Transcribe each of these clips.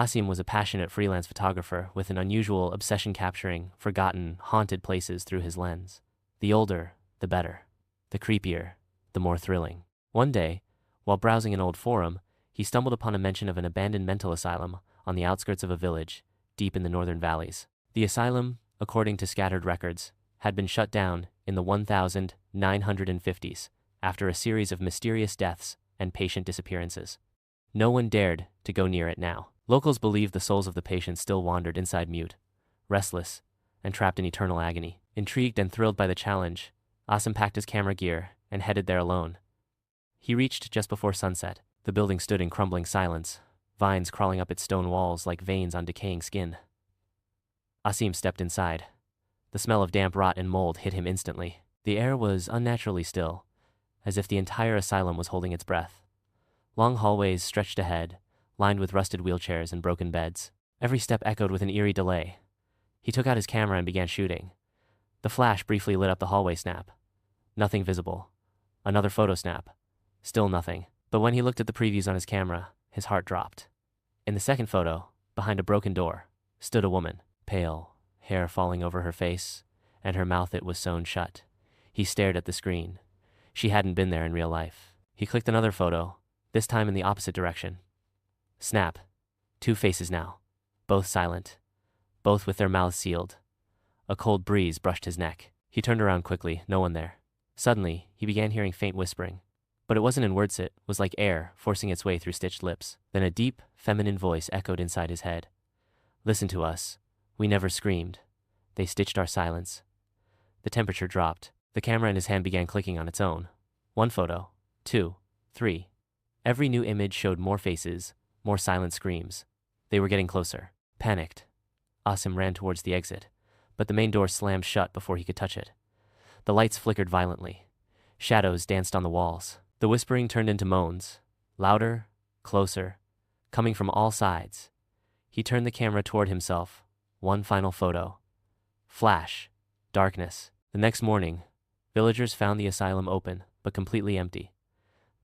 Asim was a passionate freelance photographer with an unusual obsession capturing forgotten, haunted places through his lens. The older, the better. The creepier, the more thrilling. One day, while browsing an old forum, he stumbled upon a mention of an abandoned mental asylum on the outskirts of a village, deep in the northern valleys. The asylum, according to scattered records, had been shut down in the 1950s after a series of mysterious deaths and patient disappearances. No one dared to go near it now. Locals believed the souls of the patients still wandered inside mute, restless, and trapped in eternal agony. Intrigued and thrilled by the challenge, Asim packed his camera gear and headed there alone. He reached just before sunset. The building stood in crumbling silence, vines crawling up its stone walls like veins on decaying skin. Asim stepped inside. The smell of damp rot and mold hit him instantly. The air was unnaturally still, as if the entire asylum was holding its breath. Long hallways stretched ahead, lined with rusted wheelchairs and broken beds. Every step echoed with an eerie delay. He took out his camera and began shooting. The flash briefly lit up the hallway snap. Nothing visible. Another photo snap. Still nothing. But when he looked at the previews on his camera, his heart dropped. In the second photo, behind a broken door, stood a woman, pale, hair falling over her face, and her mouth was sewn shut. He stared at the screen. She hadn't been there in real life. He clicked another photo, this time in the opposite direction. Snap. Two faces now. Both silent. Both with their mouths sealed. A cold breeze brushed his neck. He turned around quickly, no one there. Suddenly, he began hearing faint whispering. But it wasn't in words, it was like air forcing its way through stitched lips. Then a deep, feminine voice echoed inside his head. Listen to us. We never screamed. They stitched our silence. The temperature dropped. The camera in his hand began clicking on its own. One photo. 2. 3. Every new image showed more faces, more silent screams. They were getting closer. Panicked, Asim ran towards the exit, but the main door slammed shut before he could touch it. The lights flickered violently. Shadows danced on the walls. The whispering turned into moans, louder, closer, coming from all sides. He turned the camera toward himself. One final photo. Flash. Darkness. The next morning, villagers found the asylum open, but completely empty.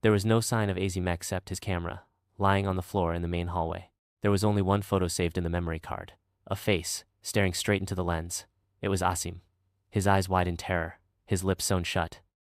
There was no sign of Azim except his camera, lying on the floor in the main hallway. There was only one photo saved in the memory card. A face, staring straight into the lens. It was Asim. His eyes wide in terror, his lips sewn shut.